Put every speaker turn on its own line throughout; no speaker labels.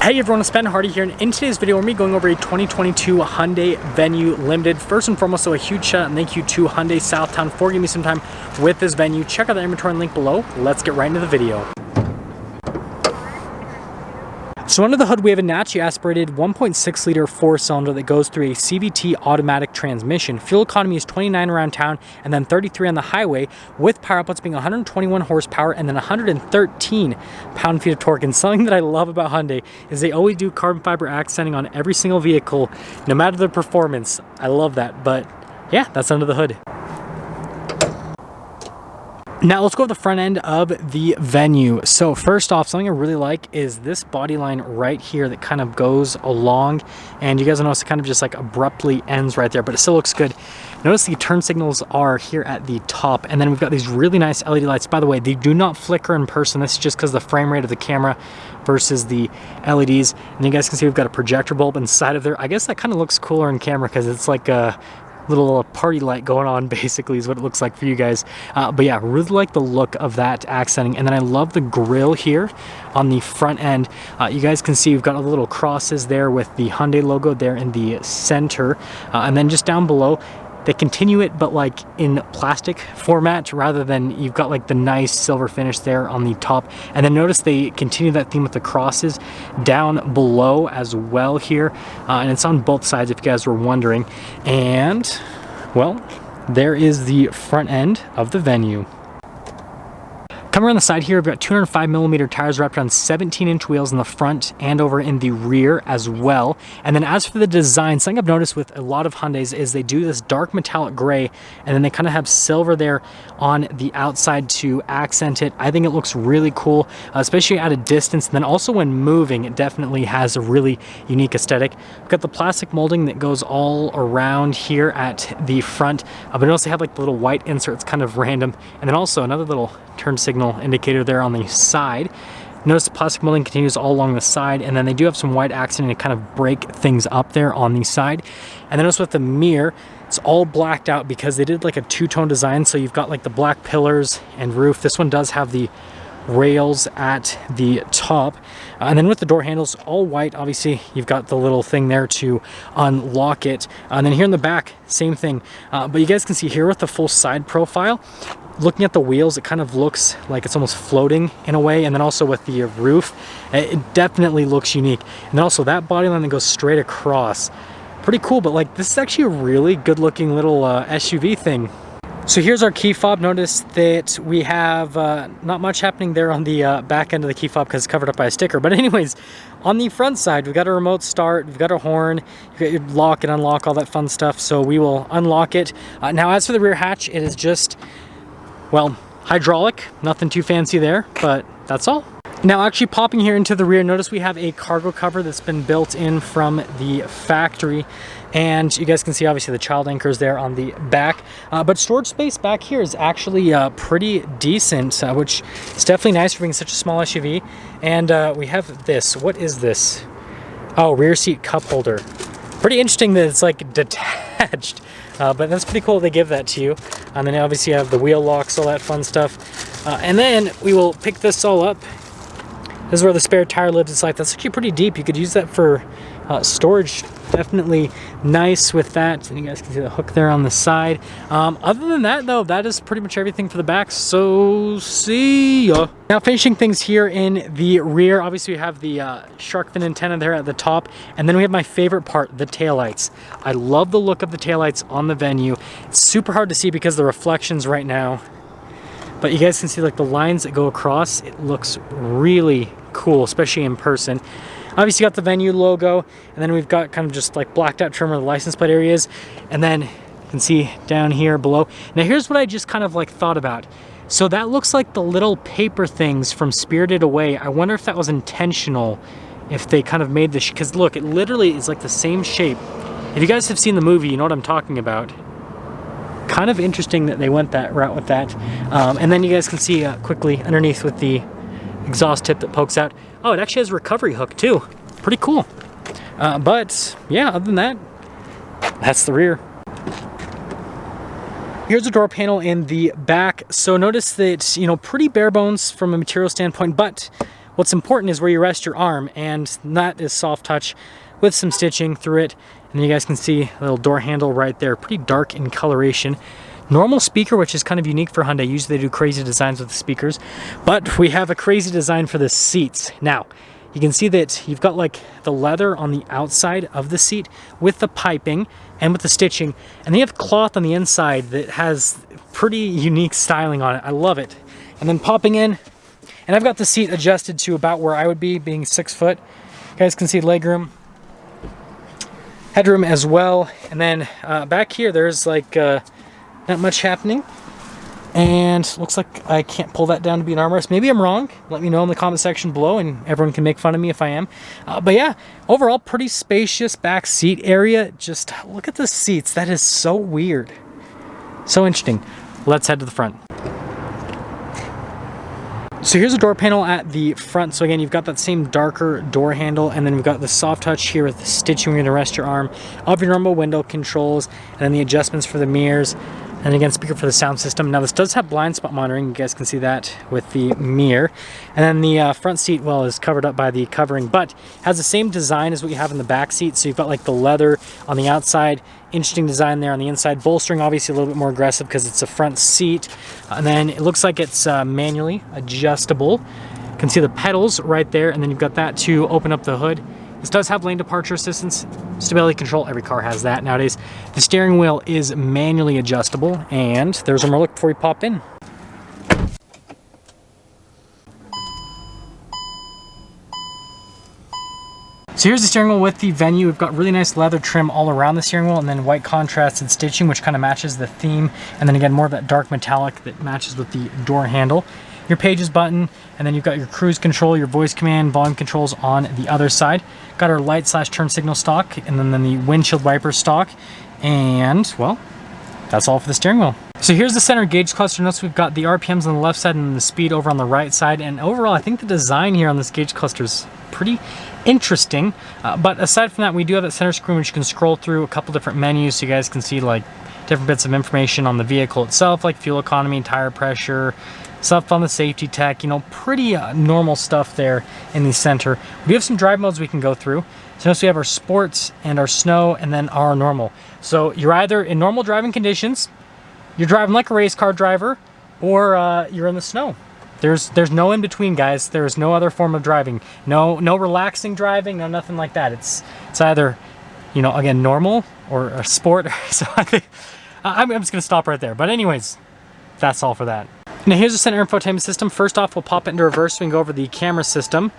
Hey everyone, it's Ben Hardy here, and in today's video we're going to be going over a 2022 Hyundai Venue Limited. First and foremost, so a huge shout out and thank you to Hyundai Southtown for giving me some time with this Venue. Check out the inventory link below. Let's get right into the video. So under the hood we have a naturally aspirated 1.6 liter 4-cylinder that goes through a CVT automatic transmission. Fuel economy is 29 around town and then 33 on the highway, with power outputs being 121 horsepower and then 113 pound-feet of torque. And something that I love about Hyundai is they always do carbon fiber accenting on every single vehicle, no matter the performance. I love that. But yeah, that's under the hood. Now let's go to the front end of the Venue. So first off, something I really like is this body line right here that kind of goes along, and you guys will notice it kind of just like abruptly ends right there, but it still looks good. Notice the turn signals are here at the top, and then we've got these really nice LED lights. By the way, they do not flicker in person. This is just because the frame rate of the camera versus the LEDs. And you guys can see we've got a projector bulb inside of there. I guess that kind of looks cooler in camera because it's like a little party light going on, basically, is what it looks like for you guys. But yeah, really like the look of that accenting. And then I love the grille here on the front end. You guys can see we've got all the little crosses there with the Hyundai logo there in the center. And then just down below, they continue it, but like in plastic format rather than you've got like the nice silver finish there on the top. And then notice they continue that theme with the crosses down below as well here. And it's on both sides if you guys were wondering. And well, there is the front end of the Venue. Coming around the side here, we've got 205mm tires wrapped around 17-inch wheels in the front and over in the rear as well. And then as for the design, something I've noticed with a lot of Hyundais is they do this dark metallic gray, and then they kind of have silver there on the outside to accent it. I think it looks really cool, especially at a distance. And then also when moving, it definitely has a really unique aesthetic. We've got the plastic molding that goes all around here at the front, but notice they have like the little white inserts, kind of random. And then also another little turn signal indicator there on the side. Notice the plastic molding continues all along the side, and then they do have some white accenting to kind of break things up there on the side. And then notice with the mirror, it's all blacked out because they did like a two-tone design, so you've got like the black pillars and roof. This one does have the rails at the top, and then with the door handles all white, obviously you've got the little thing there to unlock it. And then here in the back, same thing, but you guys can see here with the full side profile, looking at the wheels, it kind of looks like it's almost floating in a way. And then also with the roof, it definitely looks unique. And then also that body line that goes straight across, pretty cool. But like, this is actually a really good looking little SUV thing. So here's our key fob. Notice that we have not much happening there on the back end of the key fob because it's covered up by a sticker. But anyways, on the front side, we've got a remote start, we've got a horn, you've got your lock and unlock, all that fun stuff. So we will unlock it. Now as for the rear hatch, it is just, well, hydraulic, nothing too fancy there, but that's all. Now actually popping here into the rear, notice we have a cargo cover that's been built in from the factory. And you guys can see obviously the child anchors there on the back. But storage space back here is actually pretty decent, which is definitely nice for being such a small SUV. And we have this. What is this? Oh, rear seat cup holder. Pretty interesting that it's like detached. But that's pretty cool they give that to you. And then obviously you have the wheel locks, all that fun stuff. And then we will pick this all up. This is where the spare tire lives its life. That's actually pretty deep. You could use that for storage. Definitely nice with that. And you guys can see the hook there on the side. Other than that though, that is pretty much everything for the back. So see ya. Now finishing things here in the rear, obviously we have the shark fin antenna there at the top. And then we have my favorite part, the taillights. I love the look of the taillights on the Venue. It's super hard to see because of the reflections right now. But you guys can see like the lines that go across. It looks really cool, especially in person. Obviously you got the Venue logo, and then we've got kind of just like blacked out trim where the license plate area is. And then you can see down here below. Now here's what I just kind of like thought about. So that looks like the little paper things from Spirited Away. I wonder if that was intentional, if they kind of made this, because look, it literally is like the same shape. If you guys have seen the movie, you know what I'm talking about. Kind of interesting that they went that route with that. And then you guys can see quickly underneath with the exhaust tip that pokes out. Oh, it actually has a recovery hook too. Pretty cool. But yeah, other than that, that's the rear. Here's a door panel in the back. So notice that, you know, pretty bare bones from a material standpoint, but what's important is where you rest your arm, and that is soft touch with some stitching through it. And then you guys can see a little door handle right there, pretty dark in coloration. Normal speaker, which is kind of unique for Hyundai. Usually they do crazy designs with the speakers, but we have a crazy design for the seats. Now, you can see that you've got like the leather on the outside of the seat with the piping and with the stitching, and then you have cloth on the inside that has pretty unique styling on it. I love it. And then popping in, and I've got the seat adjusted to about where I would be, being 6 foot. You guys can see legroom, headroom as well. And then back here, there's like not much happening, and looks like I can't pull that down to be an armrest. Maybe I'm wrong. Let me know in the comment section below, and everyone can make fun of me if I am. But yeah, overall pretty spacious back seat area. Just look at the seats. That is so weird, so interesting. Let's head to the front. So here's a door panel at the front. So again, you've got that same darker door handle, and then we've got the soft touch here with the stitching where you're gonna rest your arm, of your normal window controls, and then the adjustments for the mirrors. And again, speaker for the sound system. Now this does have blind spot monitoring. You guys can see that with the mirror. And then the front seat, well, is covered up by the covering, but has the same design as what you have in the back seat. So you've got like the leather on the outside, interesting design there on the inside. Bolstering obviously a little bit more aggressive because it's a front seat. And then it looks like it's manually adjustable. You can see the pedals right there, and then you've got that to open up the hood. This does have lane departure assistance, stability control. Every car has that nowadays. The steering wheel is manually adjustable, and there's a more look before you pop in. So here's the steering wheel with the Venue. We've got really nice leather trim all around the steering wheel, and then white contrasted stitching, which kind of matches the theme. And then again, more of that dark metallic that matches with the door handle. Your Pages button, and then you've got your cruise control, your voice command, volume controls on the other side. Got our light / turn signal stock, and then the windshield wiper stock. And well, that's all for the steering wheel. So here's the center gauge cluster. Notice we've got the RPMs on the left side and the speed over on the right side. And overall, I think the design here on this gauge cluster is pretty interesting. But aside from that, we do have that center screen which you can scroll through a couple different menus, so you guys can see like different bits of information on the vehicle itself, like fuel economy, tire pressure, stuff on the safety tech, you know, pretty normal stuff there in the center. We do have some drive modes we can go through. So notice we have our sports and our snow, and then our normal. So you're either in normal driving conditions, you're driving like a race car driver, or you're in the snow. There's no in between, guys. There's no other form of driving. No relaxing driving, no nothing like that. It's either, you know, again, normal or a sport. So I think I'm just gonna stop right there. But anyways, that's all for that. Now here's the center infotainment system. First off, we'll pop it into reverse so we can go over the camera system.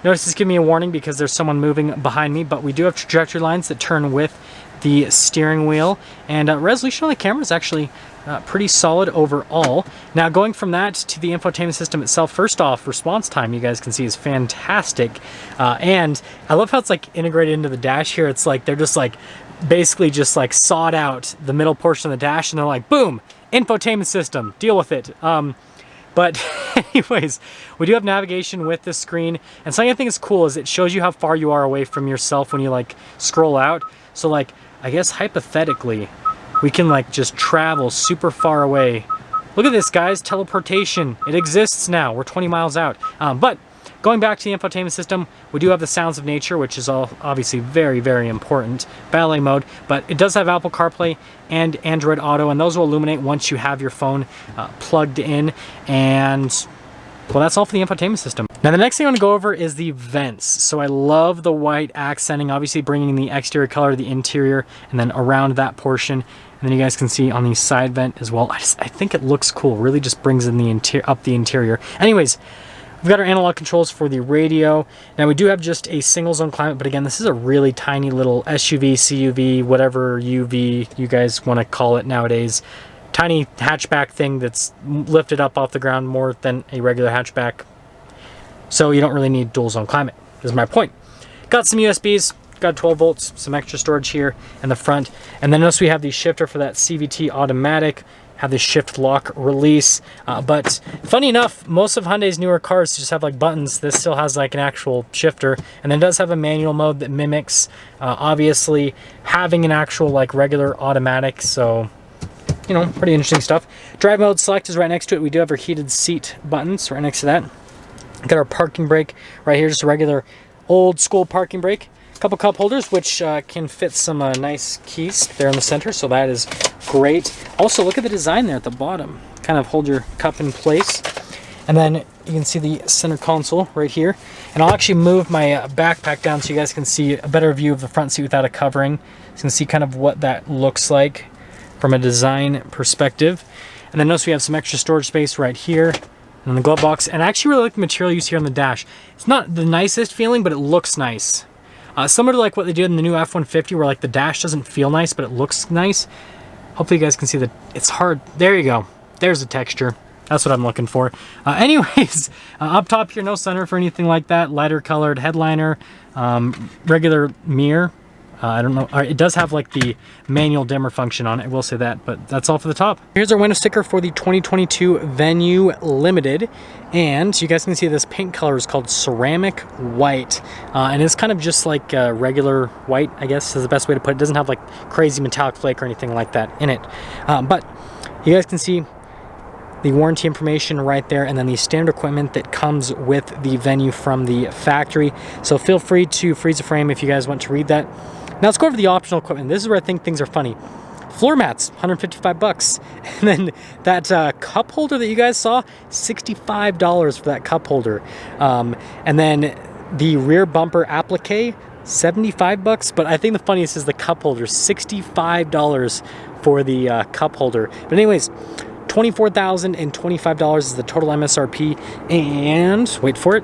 Notice this gives me a warning because there's someone moving behind me, but we do have trajectory lines that turn with the steering wheel, and resolution on the camera is actually pretty solid overall. Now going from that to the infotainment system itself, first off, response time you guys can see is fantastic, and I love how it's like integrated into the dash here. It's like they're just like basically just like sawed out the middle portion of the dash, and they're like, boom, infotainment system, deal with it. But anyways, we do have navigation with this screen, and something I think is cool is it shows you how far you are away from yourself when you like scroll out. So like, I guess hypothetically, we can like just travel super far away. Look at this, guys, teleportation. It exists now. We're 20 miles out. But going back to the infotainment system, we do have the sounds of nature, which is all obviously very, very important. Ballet mode, but it does have Apple CarPlay and Android Auto, and those will illuminate once you have your phone plugged in. And well, that's all for the infotainment system. Now the next thing I want to go over is the vents. So I love the white accenting, obviously bringing the exterior color to the interior, and then around that portion. And then you guys can see on the side vent as well. I think it looks cool. Really just brings in the up the interior. Anyways, we've got our analog controls for the radio. Now we do have just a single zone climate, but again, this is a really tiny little SUV, CUV, whatever UV you guys want to call it nowadays. Tiny hatchback thing that's lifted up off the ground more than a regular hatchback. So you don't really need dual zone climate, is my point. Got some USBs, got 12 volts, some extra storage here in the front. And then notice we have the shifter for that CVT automatic, have the shift lock release. But funny enough, most of Hyundai's newer cars just have like buttons. This still has like an actual shifter, and then it does have a manual mode that mimics obviously having an actual like regular automatic. So, you know, pretty interesting stuff. Drive mode select is right next to it. We do have our heated seat buttons right next to that. Got our parking brake right here, just a regular old school parking brake. A couple cup holders, which can fit some nice keys there in the center, so that is great. Also, look at the design there at the bottom. Kind of hold your cup in place. And then you can see the center console right here. And I'll actually move my backpack down so you guys can see a better view of the front seat without a covering. So you can see kind of what that looks like from a design perspective. And then notice we have some extra storage space right here in the glove box. And I actually really like the material used here on the dash. It's not the nicest feeling, but it looks nice. Similar to like what they did in the new F-150, where like the dash doesn't feel nice, but it looks nice. Hopefully you guys can see that it's hard. There you go. There's the texture. That's what I'm looking for. Anyways, up top here, no sunroof or anything like that. Lighter colored headliner, regular mirror. I don't know. It does have like the manual dimmer function on it. I will say that, but that's all for the top. Here's our window sticker for the 2022 Venue Limited. And you guys can see this paint color is called ceramic white. And it's kind of just like regular white, I guess is the best way to put it. It doesn't have like crazy metallic flake or anything like that in it. But you guys can see the warranty information right there, and then the standard equipment that comes with the Venue from the factory. So feel free to freeze the frame if you guys want to read that. Now let's go over the optional equipment. This is where I think things are funny. Floor mats, 155 bucks. And then that cup holder that you guys saw, $65 for that cup holder. And then the rear bumper applique, 75 bucks. But I think the funniest is the cup holder, $65 for the cup holder. But anyways, $24,025 is the total MSRP, and wait for it,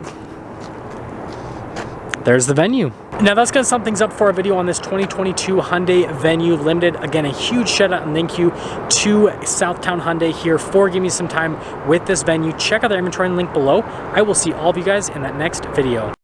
there's the Venue. Now that's going to sum things up for our video on this 2022 Hyundai Venue Limited. Again, a huge shout out and thank you to Southtown Hyundai here for giving me some time with this Venue. Check out their inventory link below. I will see all of you guys in that next video.